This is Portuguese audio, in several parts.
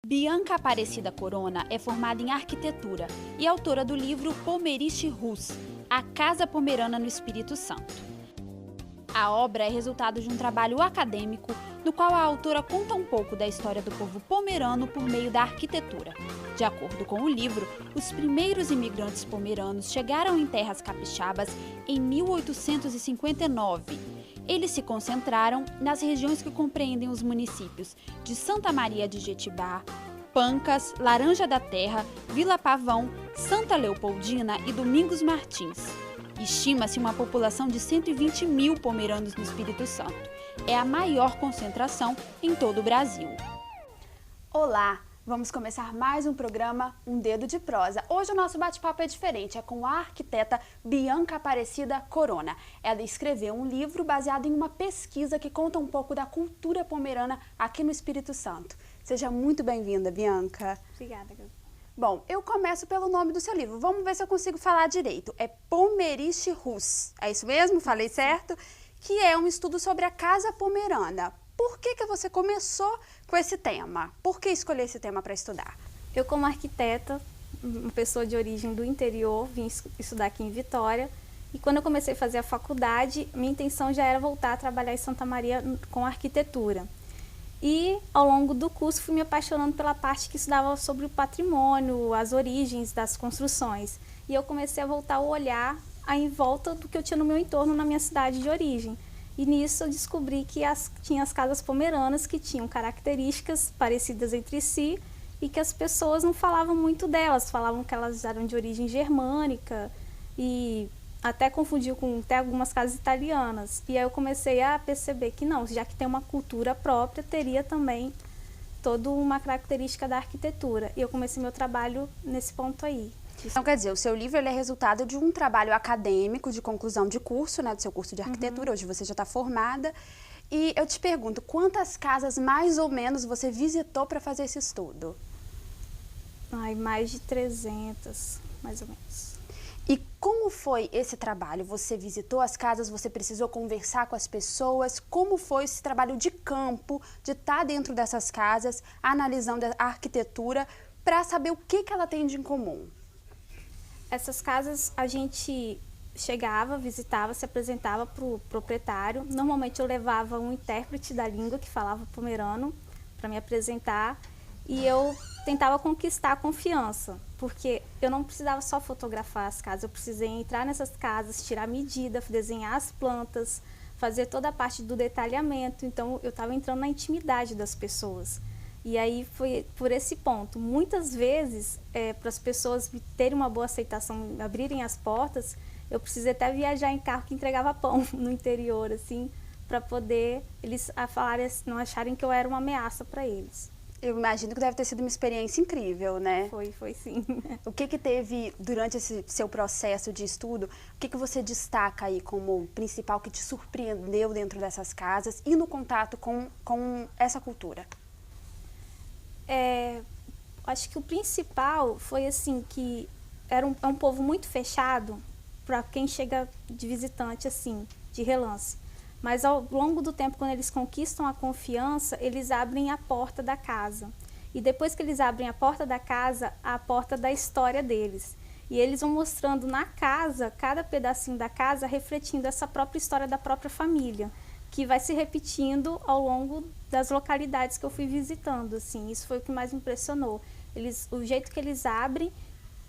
Bianca Aparecida Corona é formada em arquitetura e autora do livro Pomeriche Rus, A Casa Pomerana no Espírito Santo. A obra é resultado de um trabalho acadêmico no qual a autora conta um pouco da história do povo pomerano por meio da arquitetura. De acordo com o livro, os primeiros imigrantes pomeranos chegaram em terras capixabas em 1859. Eles se concentraram nas regiões que compreendem os municípios de Santa Maria de Jetibá, Pancas, Laranja da Terra, Vila Pavão, Santa Leopoldina e Domingos Martins. Estima-se uma população de 120 mil pomeranos no Espírito Santo. É a maior concentração em todo o Brasil. Olá! Vamos começar mais um programa Um Dedo de Prosa. Hoje o nosso bate-papo é diferente, é com a arquiteta Bianca Aparecida Corona. Ela escreveu um livro baseado em uma pesquisa que conta um pouco da cultura pomerana aqui no Espírito Santo. Seja muito bem-vinda, Bianca. Obrigada, Gabi. Bom, eu começo pelo nome do seu livro. Vamos ver se eu consigo falar direito. É Pomeriche Rus. É isso mesmo? Falei certo? Que é um estudo sobre a casa pomerana. Por que você começou com esse tema? Por que escolher esse tema para estudar? Eu, como arquiteta, uma pessoa de origem do interior, vim estudar aqui em Vitória. E quando eu comecei a fazer a faculdade, minha intenção já era voltar a trabalhar em Santa Maria com arquitetura. E, ao longo do curso, fui me apaixonando pela parte que estudava sobre o patrimônio, as origens das construções. E eu comecei a voltar a olhar em volta do que eu tinha no meu entorno, na minha cidade de origem. E nisso eu descobri que tinha as casas pomeranas que tinham características parecidas entre si e que as pessoas não falavam muito delas, falavam que elas eram de origem germânica e até confundiam com até algumas casas italianas. E aí eu comecei a perceber que não, já que tem uma cultura própria, teria também toda uma característica da arquitetura. E eu comecei meu trabalho nesse ponto aí. Então, quer dizer, o seu livro ele é resultado de um trabalho acadêmico, de conclusão de curso, né, do seu curso de arquitetura, hoje você já está formada. E eu te pergunto, quantas casas mais ou menos você visitou para fazer esse estudo? Mais de 300, mais ou menos. E como foi esse trabalho? Você visitou as casas, você precisou conversar com as pessoas? Como foi esse trabalho de campo, de estar dentro dessas casas, analisando a arquitetura, para saber o que ela tem de em comum? Essas casas a gente chegava, visitava, se apresentava para o proprietário. Normalmente eu levava um intérprete da língua que falava pomerano para me apresentar e eu tentava conquistar a confiança, porque eu não precisava só fotografar as casas, eu precisei entrar nessas casas, tirar medida, desenhar as plantas, fazer toda a parte do detalhamento. Então eu estava entrando na intimidade das pessoas. E aí foi por esse ponto. Muitas vezes, para as pessoas terem uma boa aceitação, abrirem as portas, eu precisei até viajar em carro que entregava pão no interior, assim, para poder eles falarem, não acharem que eu era uma ameaça para eles. Eu imagino que deve ter sido uma experiência incrível, né? Foi sim. O que teve durante esse seu processo de estudo, o que você destaca aí como principal que te surpreendeu dentro dessas casas e no contato com essa cultura? Acho que o principal foi assim que é um povo muito fechado para quem chega de visitante assim, de relance. Mas ao longo do tempo, quando eles conquistam a confiança, eles abrem a porta da casa. E depois que eles abrem a porta da casa, a porta da história deles. E eles vão mostrando na casa, cada pedacinho da casa, refletindo essa própria história da própria família, que vai se repetindo ao longo das localidades que eu fui visitando, assim. Isso foi o que mais me impressionou. O jeito que eles abrem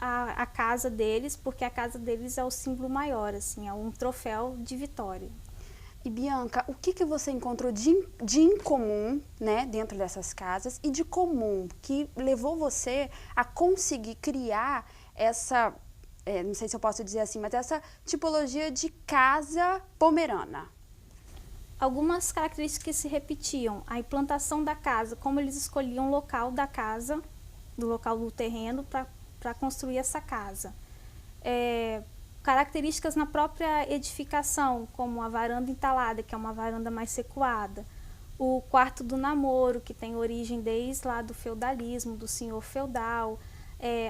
a casa deles, porque a casa deles é o símbolo maior, assim, é um troféu de vitória. E Bianca, o que você encontrou de incomum, né, dentro dessas casas e de comum que levou você a conseguir criar essa, não sei se eu posso dizer assim, mas essa tipologia de casa pomerana? Algumas características que se repetiam, a implantação da casa, como eles escolhiam o local da casa, do local do terreno para construir essa casa. Características na própria edificação, como a varanda entalada, que é uma varanda mais recuada, o quarto do namoro, que tem origem desde lá do feudalismo, do senhor feudal,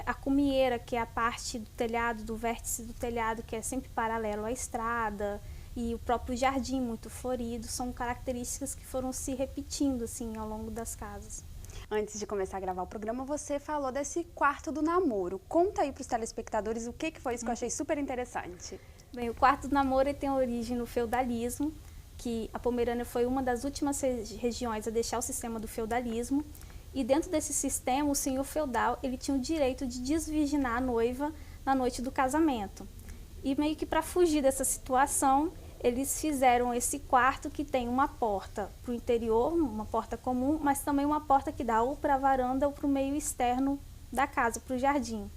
a cumieira, que é a parte do telhado, do vértice do telhado, que é sempre paralelo à estrada, e o próprio jardim muito florido, são características que foram se repetindo assim, ao longo das casas. Antes de começar a gravar o programa, você falou desse quarto do namoro. Conta aí para os telespectadores o que foi isso que eu achei super interessante. Bem, o quarto do namoro tem origem no feudalismo, que a Pomerânia foi uma das últimas regiões a deixar o sistema do feudalismo. E dentro desse sistema, o senhor feudal ele tinha o direito de desvirginar a noiva na noite do casamento. E meio que para fugir dessa situação, eles fizeram esse quarto que tem uma porta para o interior, uma porta comum, mas também uma porta que dá ou para a varanda ou para o meio externo da casa, para o jardim.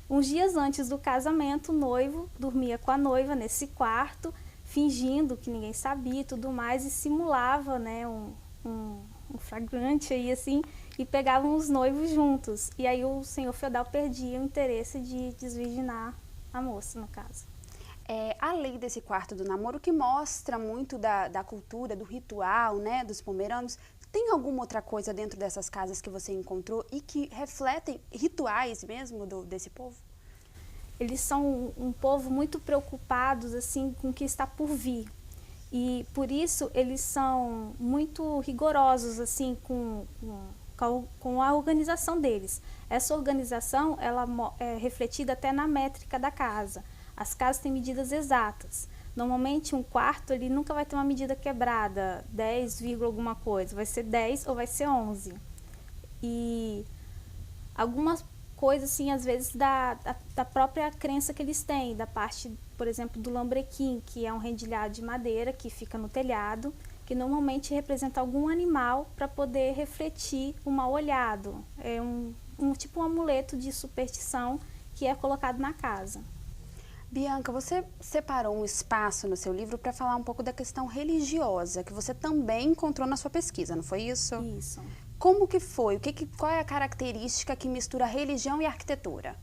Uns dias antes do casamento, o noivo dormia com a noiva nesse quarto, fingindo que ninguém sabia e tudo mais, e simulava, né, um flagrante aí assim, e pegavam os noivos juntos. E aí o senhor feudal perdia o interesse de desvirginar a moça, no caso. Além desse quarto do namoro, que mostra muito da cultura, do ritual, né, dos pomeranos, tem alguma outra coisa dentro dessas casas que você encontrou e que refletem rituais mesmo desse povo? Eles são um povo muito preocupados assim, com o que está por vir. E por isso eles são muito rigorosos assim, com a organização deles. Essa organização ela é refletida até na métrica da casa. As casas têm medidas exatas. Normalmente um quarto ele nunca vai ter uma medida quebrada, 10, alguma coisa, vai ser 10 ou vai ser 11. E algumas coisas assim, às vezes da própria crença que eles têm, da parte, por exemplo, do lambrequim, que é um rendilhado de madeira que fica no telhado, que normalmente representa algum animal para poder refletir o mal olhado. É tipo um amuleto de superstição que é colocado na casa. Bianca, você separou um espaço no seu livro para falar um pouco da questão religiosa, que você também encontrou na sua pesquisa, não foi isso? Isso. Como que foi? Qual é a característica que mistura religião e arquitetura?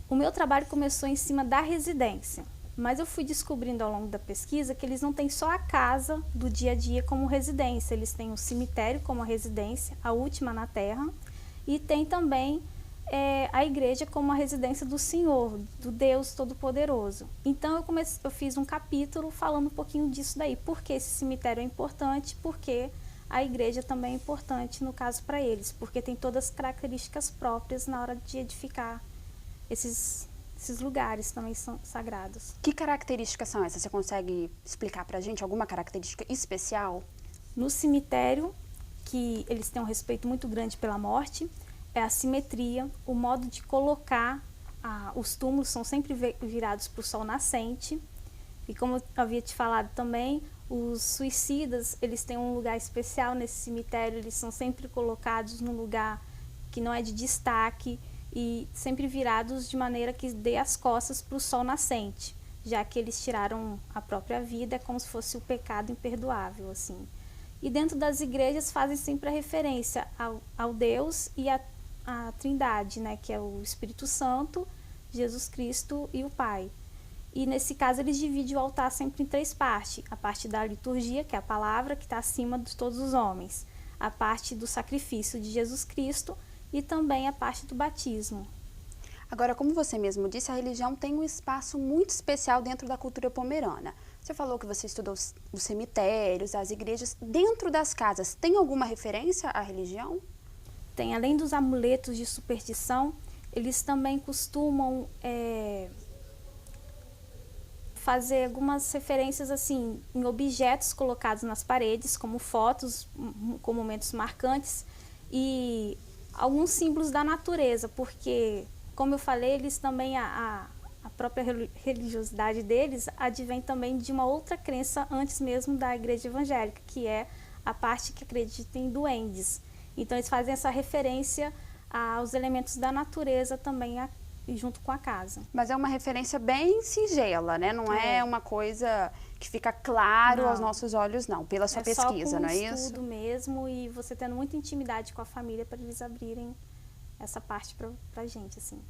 O meu trabalho começou em cima da residência, mas eu fui descobrindo ao longo da pesquisa que eles não têm só a casa do dia a dia como residência, eles têm o cemitério como a residência, a última na Terra, e tem também a igreja como a residência do Senhor, do Deus Todo-Poderoso. Então eu fiz um capítulo falando um pouquinho disso daí, por que esse cemitério é importante, porque a igreja também é importante no caso para eles, porque tem todas as características próprias na hora de edificar esses lugares também são sagrados. Que características são essas? Você consegue explicar para a gente alguma característica especial? No cemitério, que eles têm um respeito muito grande pela morte, é a simetria, o modo de colocar, os túmulos são sempre virados para o sol nascente. E como eu havia te falado também, os suicidas, eles têm um lugar especial nesse cemitério, eles são sempre colocados num lugar que não é de destaque e sempre virados de maneira que dê as costas para o sol nascente, já que eles tiraram a própria vida, é como se fosse o pecado imperdoável, assim. E dentro das igrejas fazem sempre a referência ao Deus e a Trindade, né, que é o Espírito Santo, Jesus Cristo e o Pai. E nesse caso eles dividem o altar sempre em 3 partes. A parte da liturgia, que é a palavra, que está acima de todos os homens. A parte do sacrifício de Jesus Cristo e também a parte do batismo. Agora, como você mesmo disse, a religião tem um espaço muito especial dentro da cultura pomerana. Você falou que você estudou os cemitérios, as igrejas. Dentro das casas, tem alguma referência à religião? Tem, além dos amuletos de superstição, eles também costumam fazer algumas referências assim, em objetos colocados nas paredes, como fotos com momentos marcantes e alguns símbolos da natureza, porque, como eu falei, eles também, a própria religiosidade deles advém também de uma outra crença antes mesmo da igreja evangélica, que é a parte que acredita em duendes. Então eles fazem essa referência aos elementos da natureza também junto com a casa. Mas é uma referência bem singela, né? Não é uma coisa que fica claro aos nossos olhos, não, pela sua pesquisa, não é isso? É só com estudo mesmo e você tendo muita intimidade com a família para eles abrirem essa parte pra gente, assim.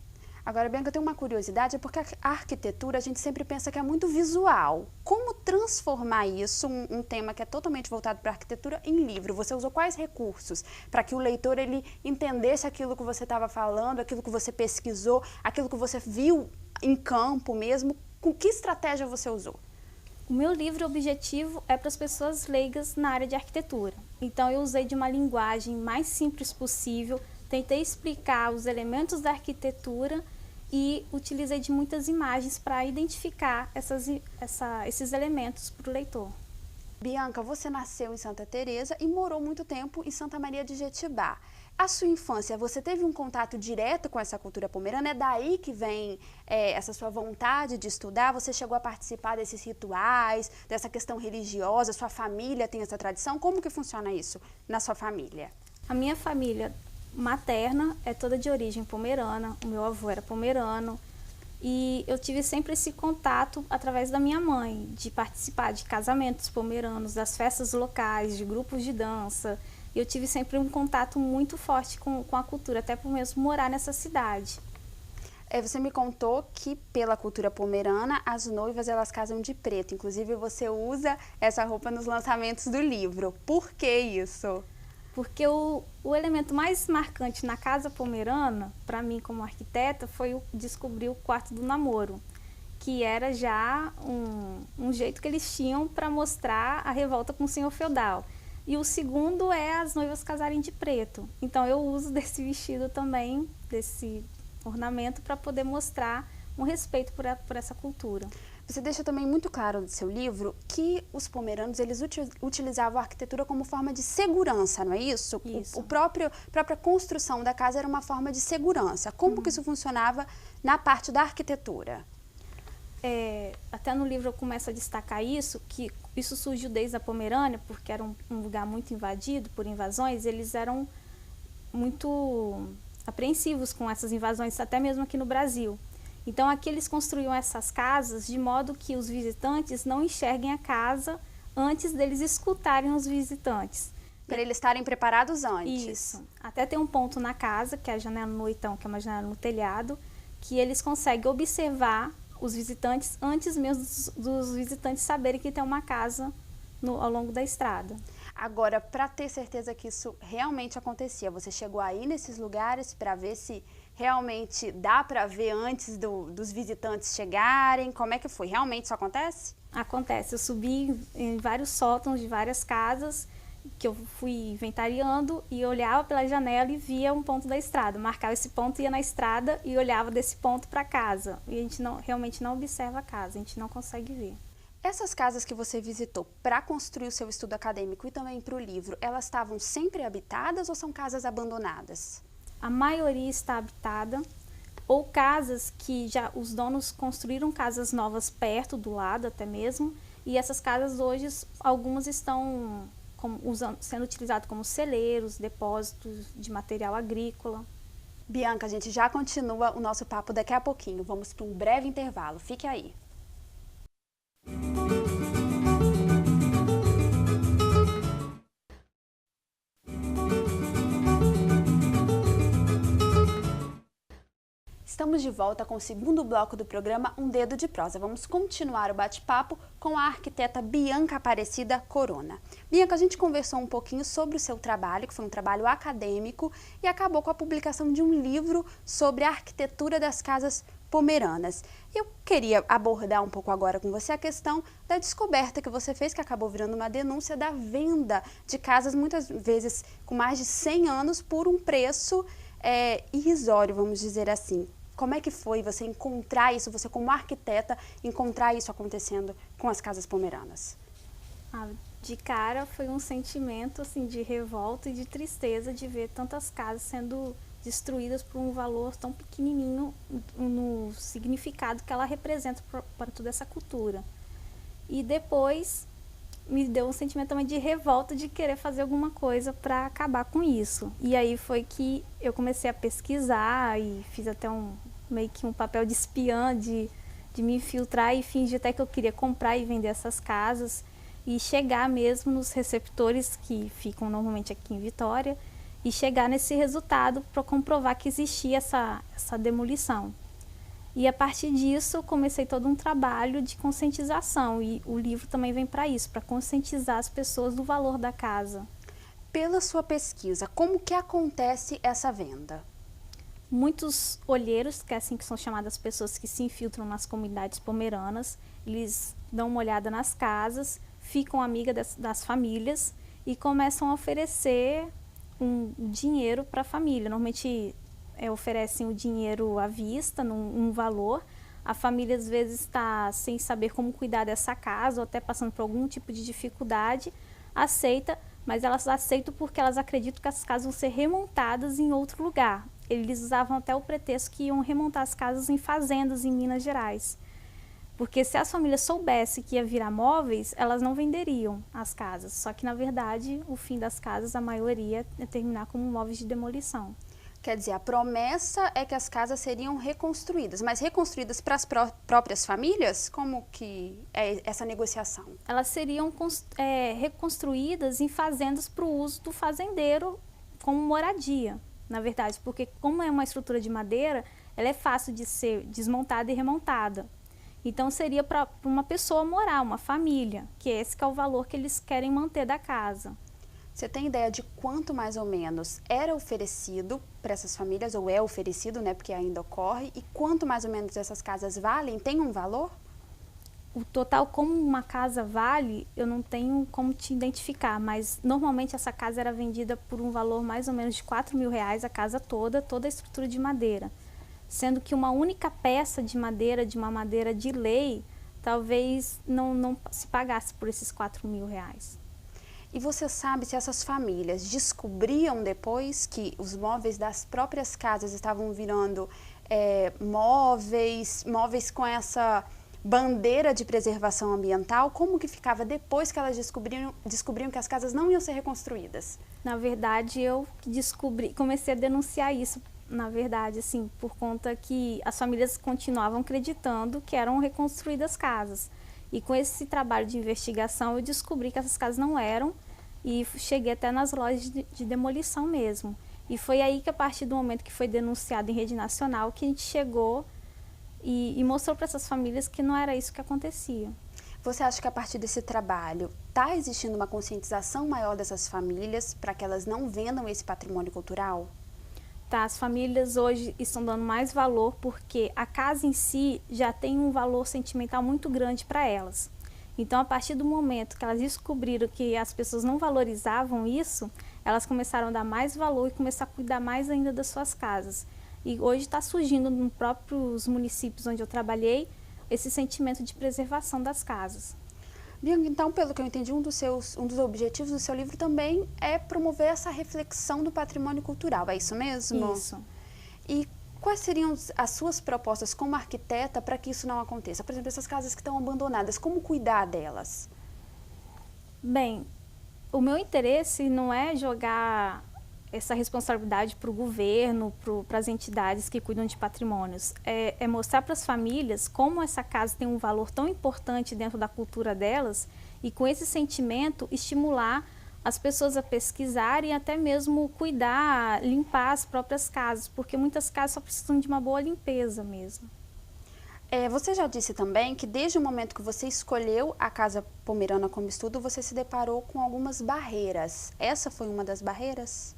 Agora, Bianca, eu tenho uma curiosidade, é porque a arquitetura a gente sempre pensa que é muito visual. Como transformar isso, um tema que é totalmente voltado para a arquitetura, em livro? Você usou quais recursos para que o leitor ele entendesse aquilo que você estava falando, aquilo que você pesquisou, aquilo que você viu em campo mesmo? Com que estratégia você usou? O meu livro objetivo é para as pessoas leigas na área de arquitetura. Então eu usei de uma linguagem mais simples possível, tentei explicar os elementos da arquitetura e utilizei de muitas imagens para identificar esses elementos para o leitor. Bianca, você nasceu em Santa Teresa e morou muito tempo em Santa Maria de Jetibá. A sua infância, você teve um contato direto com essa cultura pomerana? É daí que vem essa sua vontade de estudar? Você chegou a participar desses rituais, dessa questão religiosa? Sua família tem essa tradição? Como que funciona isso na sua família? A minha família materna é toda de origem pomerana, o meu avô era pomerano. E eu tive sempre esse contato através da minha mãe, de participar de casamentos pomeranos, das festas locais, de grupos de dança. E eu tive sempre um contato muito forte com a cultura, até por mesmo morar nessa cidade. Você me contou que pela cultura pomerana, as noivas elas casam de preto. Inclusive você usa essa roupa nos lançamentos do livro. Por que isso? Porque o elemento mais marcante na casa pomerana, para mim como arquiteta, foi descobrir o quarto do namoro, que era já um jeito que eles tinham para mostrar a revolta com o senhor feudal. E o segundo é as noivas casarem de preto. Então eu uso desse vestido também, desse ornamento, para poder mostrar um respeito por essa cultura. Você deixa também muito claro no seu livro que os pomeranos eles utilizavam a arquitetura como forma de segurança, não é isso? Isso. A própria construção da casa era uma forma de segurança. Como que isso funcionava na parte da arquitetura? Até no livro eu começo a destacar isso, que isso surgiu desde a Pomerânia, porque era um lugar muito invadido por invasões, eles eram muito apreensivos com essas invasões, até mesmo aqui no Brasil. Então aqui eles construíam essas casas de modo que os visitantes não enxerguem a casa antes deles escutarem os visitantes. Para eles estarem preparados antes. Isso. Até tem um ponto na casa, que é a janela no oitão, que é uma janela no telhado, que eles conseguem observar os visitantes antes mesmo dos visitantes saberem que tem uma casa ao longo da estrada. Agora, para ter certeza que isso realmente acontecia, você chegou aí nesses lugares para ver se realmente dá para ver antes dos visitantes chegarem? Como é que foi? Realmente isso acontece? Acontece. Eu subi em vários sótãos de várias casas que eu fui inventariando e olhava pela janela e via um ponto da estrada. Marcava esse ponto, ia na estrada e olhava desse ponto para casa. E a gente realmente não observa a casa, a gente não consegue ver. Essas casas que você visitou para construir o seu estudo acadêmico e também para o livro, elas estavam sempre habitadas ou são casas abandonadas? A maioria está habitada, ou casas que já os donos construíram casas novas perto, do lado até mesmo, e essas casas hoje, algumas estão sendo utilizadas como celeiros, depósitos de material agrícola. Bianca, a gente já continua o nosso papo daqui a pouquinho. Vamos para um breve intervalo. Fique aí. Estamos de volta com o segundo bloco do programa Um Dedo de Prosa. Vamos continuar o bate-papo com a arquiteta Bianca Aparecida Corona. Bianca, a gente conversou um pouquinho sobre o seu trabalho, que foi um trabalho acadêmico, e acabou com a publicação de um livro sobre a arquitetura das casas pomeranas. Eu queria abordar um pouco agora com você a questão da descoberta que você fez, que acabou virando uma denúncia da venda de casas, muitas vezes com mais de 100 anos, por um preço irrisório, vamos dizer assim. Como é que foi você encontrar isso, você como arquiteta, encontrar isso acontecendo com as casas pomeranas? De cara foi um sentimento assim, de revolta e de tristeza de ver tantas casas sendo destruídas por um valor tão pequenininho no significado que ela representa para toda essa cultura. E depois me deu um sentimento também de revolta de querer fazer alguma coisa para acabar com isso. E aí foi que eu comecei a pesquisar e fiz até meio que um papel de espiã, de me infiltrar e fingir até que eu queria comprar e vender essas casas e chegar mesmo nos receptores que ficam normalmente aqui em Vitória e chegar nesse resultado para comprovar que existia essa demolição. E a partir disso, eu comecei todo um trabalho de conscientização e o livro também vem para isso, para conscientizar as pessoas do valor da casa. Pela sua pesquisa, como que acontece essa venda? muitos olheiros, que é assim que são chamadas pessoas que se infiltram nas comunidades pomeranas, eles dão uma olhada nas casas, ficam amigas das famílias e começam a oferecer um dinheiro para a família. Normalmente oferecem o dinheiro à vista, num valor. A família às vezes está sem saber como cuidar dessa casa ou até passando por algum tipo de dificuldade, aceita, mas elas aceitam porque elas acreditam que as casas vão ser remontadas em outro lugar. Eles usavam até o pretexto que iam remontar as casas em fazendas em Minas Gerais. Porque se as famílias soubessem que ia virar móveis, elas não venderiam as casas. Só que, na verdade, o fim das casas, a maioria, é terminar como móveis de demolição. Quer dizer, a promessa é que as casas seriam reconstruídas, mas reconstruídas para as próprias famílias? Como que é essa negociação? Elas seriam reconstruídas em fazendas para o uso do fazendeiro como moradia, na verdade. Porque como é uma estrutura de madeira, ela é fácil de ser desmontada e remontada. Então seria para uma pessoa morar, uma família, que esse que é o valor que eles querem manter da casa. Você tem ideia de quanto mais ou menos era oferecido para essas famílias, ou é oferecido, né, porque ainda ocorre, e quanto mais ou menos essas casas valem? Tem um valor? O total, como uma casa vale, eu não tenho como te identificar, mas normalmente essa casa era vendida por um valor mais ou menos de R$4.000, a casa toda a estrutura de madeira. Sendo que uma única peça de madeira, de uma madeira de lei, talvez não se pagasse por esses R$4.000. E você sabe se essas famílias descobriam depois que os móveis das próprias casas estavam virando móveis com essa bandeira de preservação ambiental? Como que ficava depois que elas descobriam que as casas não iam ser reconstruídas? Na verdade, eu comecei a denunciar isso, na verdade, assim, por conta que as famílias continuavam acreditando que eram reconstruídas casas. E com esse trabalho de investigação, eu descobri que essas casas não eram e cheguei até nas lojas de demolição mesmo. E foi aí que, a partir do momento que foi denunciado em rede nacional, que a gente chegou e mostrou para essas famílias que não era isso que acontecia. Você acha que a partir desse trabalho está existindo uma conscientização maior dessas famílias para que elas não vendam esse patrimônio cultural? Tá, as famílias hoje estão dando mais valor porque a casa em si já tem um valor sentimental muito grande para elas. Então, a partir do momento que elas descobriram que as pessoas não valorizavam isso, elas começaram a dar mais valor e começar a cuidar mais ainda das suas casas. E hoje está surgindo nos próprios municípios onde eu trabalhei esse sentimento de preservação das casas. Bianca, então, pelo que eu entendi, um dos objetivos do seu livro também é promover essa reflexão do patrimônio cultural, é isso mesmo? Isso. E quais seriam as suas propostas como arquiteta para que isso não aconteça? Por exemplo, essas casas que estão abandonadas, como cuidar delas? Bem, o meu interesse não é jogar essa responsabilidade para o governo, para as entidades que cuidam de patrimônios. É mostrar para as famílias como essa casa tem um valor tão importante dentro da cultura delas e, com esse sentimento, estimular as pessoas a pesquisarem e até mesmo cuidar, limpar as próprias casas, porque muitas casas só precisam de uma boa limpeza mesmo. Você já disse também que desde o momento que você escolheu a Casa Pomerana como estudo, você se deparou com algumas barreiras. Essa foi uma das barreiras?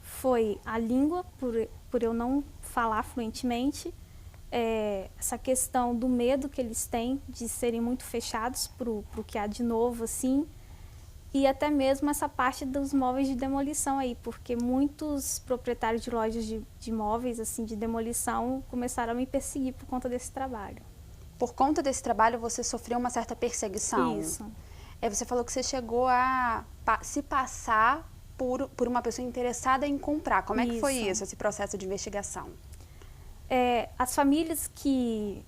Foi a língua, por eu não falar fluentemente, essa questão do medo que eles têm de serem muito fechados para o que há de novo, assim, e até mesmo essa parte dos móveis de demolição aí, porque muitos proprietários de lojas de móveis, assim, de demolição, começaram a me perseguir por conta desse trabalho. Por conta desse trabalho, você sofreu uma certa perseguição? Isso. Você falou que você chegou a se passar por uma pessoa interessada em comprar. Como é que foi isso, esse processo de investigação? As famílias que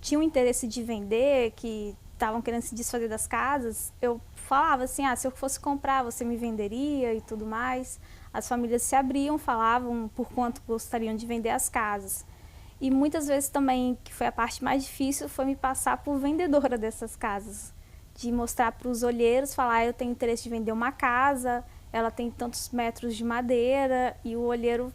tinham interesse de vender, que estavam querendo se desfazer das casas, eu falava assim, se eu fosse comprar, você me venderia e tudo mais. As famílias se abriam, falavam por quanto gostariam de vender as casas. E muitas vezes também, que foi a parte mais difícil, foi me passar por vendedora dessas casas. De mostrar para os olheiros, falar, eu tenho interesse de vender uma casa, ela tem tantos metros de madeira, e o olheiro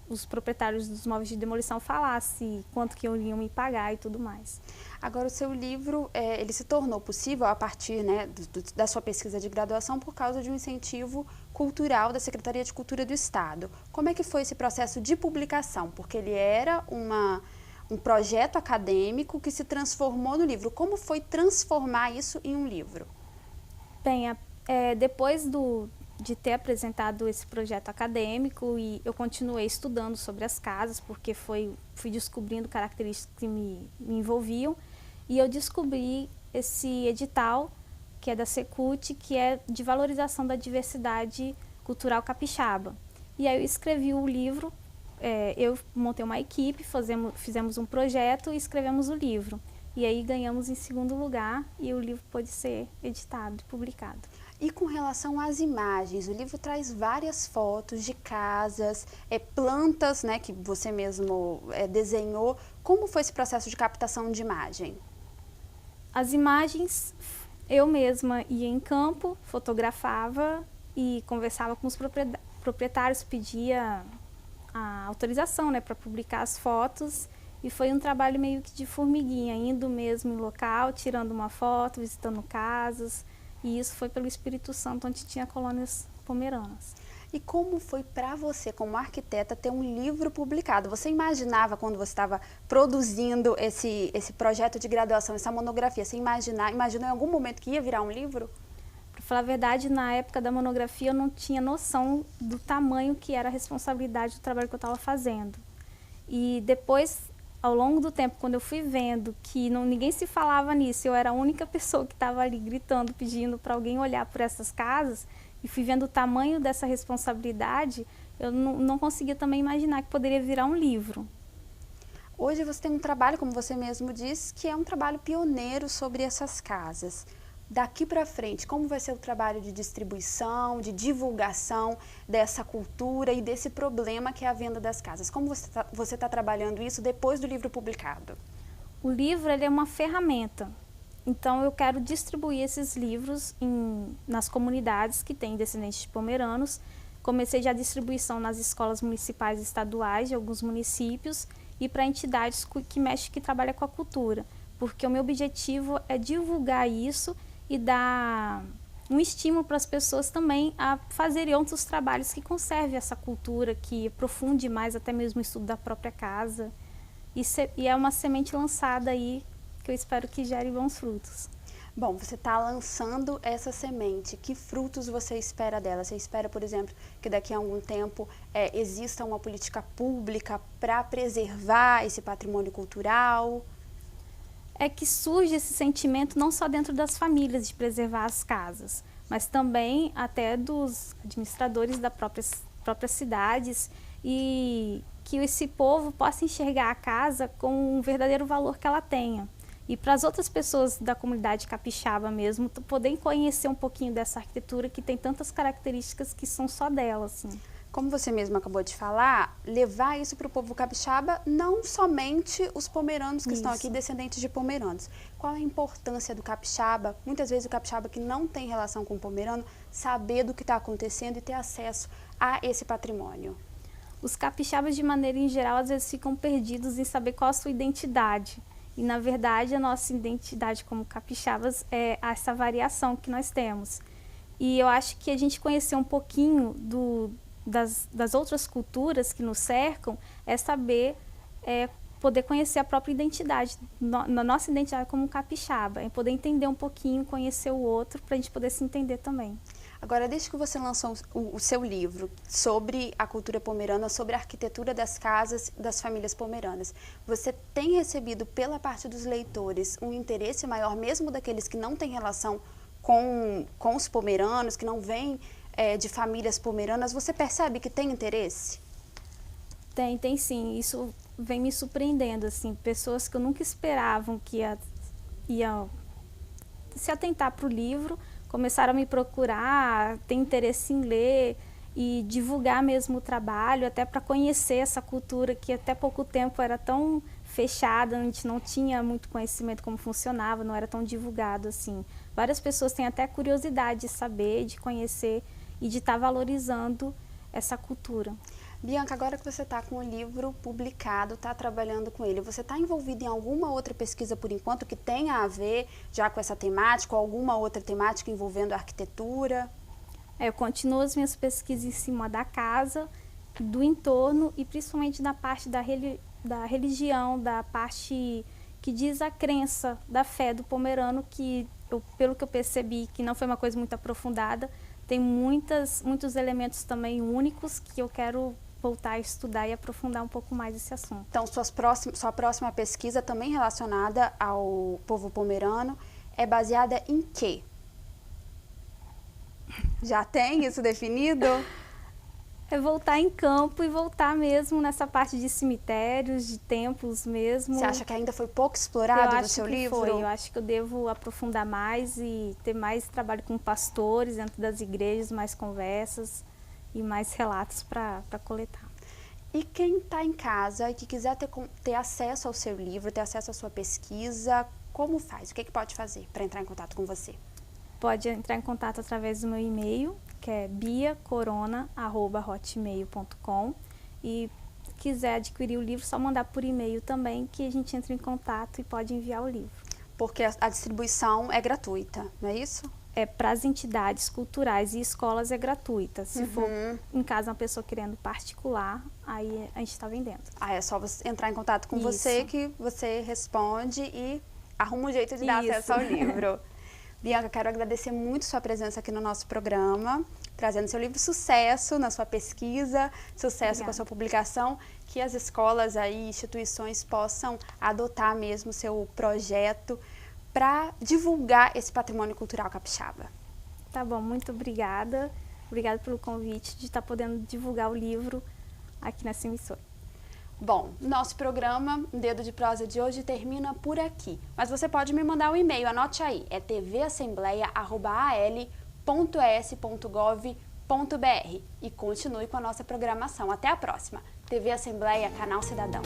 os proprietários dos móveis de demolição falassem quanto que iriam me pagar e tudo mais. Agora, o seu livro, ele se tornou possível a partir, né, da sua pesquisa de graduação por causa de um incentivo cultural da Secretaria de Cultura do Estado. Como é que foi esse processo de publicação? Porque ele era um projeto acadêmico que se transformou no livro. Como foi transformar isso em um livro? Bem, depois de ter apresentado esse projeto acadêmico, e eu continuei estudando sobre as casas, porque fui descobrindo características que me envolviam, e eu descobri esse edital, que é da Secult, que é de valorização da diversidade cultural capixaba. E aí eu escrevi o livro, eu montei uma equipe, fizemos um projeto e escrevemos o livro. E aí ganhamos em segundo lugar e o livro pôde ser editado e publicado. E com relação às imagens, o livro traz várias fotos de casas, plantas, né, que você mesmo desenhou. Como foi esse processo de captação de imagem? As imagens, eu mesma ia em campo, fotografava e conversava com os proprietários, pedia a autorização, né, para publicar as fotos. E foi um trabalho meio que de formiguinha, indo mesmo em local, tirando uma foto, visitando casas. E isso foi pelo Espírito Santo, onde tinha colônias pomeranas. E como foi para você, como arquiteta, ter um livro publicado? Você imaginava, quando você estava produzindo esse projeto de graduação, essa monografia, você imaginou em algum momento que ia virar um livro? Para falar a verdade, na época da monografia eu não tinha noção do tamanho que era a responsabilidade do trabalho que eu estava fazendo. E depois, ao longo do tempo, quando eu fui vendo que ninguém se falava nisso, eu era a única pessoa que estava ali gritando, pedindo para alguém olhar por essas casas, e fui vendo o tamanho dessa responsabilidade, eu não conseguia também imaginar que poderia virar um livro. Hoje você tem um trabalho, como você mesmo disse, que é um trabalho pioneiro sobre essas casas. Daqui para frente, como vai ser o trabalho de distribuição, de divulgação dessa cultura e desse problema que é a venda das casas? Como você está trabalhando isso depois do livro publicado? O livro ele é uma ferramenta, então eu quero distribuir esses livros nas comunidades que têm descendentes de pomeranos. Comecei já a distribuição nas escolas municipais e estaduais de alguns municípios e para entidades que trabalham com a cultura, porque o meu objetivo é divulgar isso e dar um estímulo para as pessoas também a fazerem outros trabalhos que conservem essa cultura, que aprofunde mais até mesmo o estudo da própria casa. E é uma semente lançada aí que eu espero que gere bons frutos. Bom, você está lançando essa semente. Que frutos você espera dela? Você espera, por exemplo, que daqui a algum tempo exista uma política pública para preservar esse patrimônio cultural? É que surge esse sentimento não só dentro das famílias de preservar as casas, mas também até dos administradores das próprias cidades, e que esse povo possa enxergar a casa com um verdadeiro valor que ela tenha. E para as outras pessoas da comunidade capixaba mesmo, poderem conhecer um pouquinho dessa arquitetura que tem tantas características que são só dela, assim. Como você mesmo acabou de falar, levar isso para o povo capixaba, não somente os pomeranos que estão aqui, descendentes de pomeranos. Qual a importância do capixaba, muitas vezes o capixaba que não tem relação com o pomerano, saber do que está acontecendo e ter acesso a esse patrimônio? Os capixabas, de maneira em geral, às vezes ficam perdidos em saber qual a sua identidade. E, na verdade, a nossa identidade como capixabas é essa variação que nós temos. E eu acho que a gente conhecer um pouquinho das outras culturas que nos cercam é saber, poder conhecer a própria identidade, na nossa identidade como capixaba, é poder entender um pouquinho, conhecer o outro, para a gente poder se entender também. Agora, desde que você lançou o seu livro sobre a cultura pomerana, sobre a arquitetura das casas das famílias pomeranas, você tem recebido pela parte dos leitores um interesse maior, mesmo daqueles que não têm relação com os pomeranos, que não vêm de famílias pomeranas? Você percebe que tem interesse? Tem sim. Isso vem me surpreendendo, assim, pessoas que eu nunca esperavam que iam se atentar para o livro, começaram a me procurar, ter interesse em ler e divulgar mesmo o trabalho, até para conhecer essa cultura que até pouco tempo era tão fechada, a gente não tinha muito conhecimento como funcionava, não era tão divulgado assim. Várias pessoas têm até curiosidade de saber, de conhecer e de estar valorizando essa cultura. Bianca, agora que você está com o livro publicado, está trabalhando com ele, você está envolvida em alguma outra pesquisa por enquanto que tenha a ver já com essa temática ou alguma outra temática envolvendo a arquitetura? Eu continuo as minhas pesquisas em cima da casa, do entorno e principalmente da parte da religião, da parte que diz a crença da fé do pomerano, que pelo que eu percebi, que não foi uma coisa muito aprofundada, tem muitos elementos também únicos que eu quero voltar a estudar e aprofundar um pouco mais esse assunto. Então, sua próxima pesquisa, também relacionada ao povo pomerano, é baseada em quê? Já tem isso definido? É voltar em campo e voltar mesmo nessa parte de cemitérios, de templos mesmo. Você acha que ainda foi pouco explorado no seu livro? Eu acho que eu devo aprofundar mais e ter mais trabalho com pastores dentro das igrejas, mais conversas e mais relatos para coletar. E quem está em casa e que quiser ter acesso ao seu livro, ter acesso à sua pesquisa, como faz? O que pode fazer para entrar em contato com você? Pode entrar em contato através do meu e-mail, que é biacorona@hotmail.com, e quiser adquirir o livro, só mandar por e-mail também, que a gente entra em contato e pode enviar o livro. Porque a distribuição é gratuita, não é isso? Para as entidades culturais e escolas é gratuita. Se for em casa uma pessoa querendo particular, aí a gente está vendendo. É só você entrar em contato com você que você responde e arruma um jeito de dar acesso ao livro. Bianca, quero agradecer muito sua presença aqui no nosso programa, trazendo seu livro sucesso na sua pesquisa, sucesso com a sua publicação, que as escolas e instituições possam adotar mesmo seu projeto para divulgar esse patrimônio cultural capixaba. Tá bom, muito obrigada. Obrigada pelo convite de estar podendo divulgar o livro aqui nessa emissora. Bom, nosso programa Dedo de Prosa de hoje termina por aqui, mas você pode me mandar um e-mail, anote aí, é tvassembleia@al.es.gov.br e continue com a nossa programação. Até a próxima. TV Assembleia, Canal Cidadão.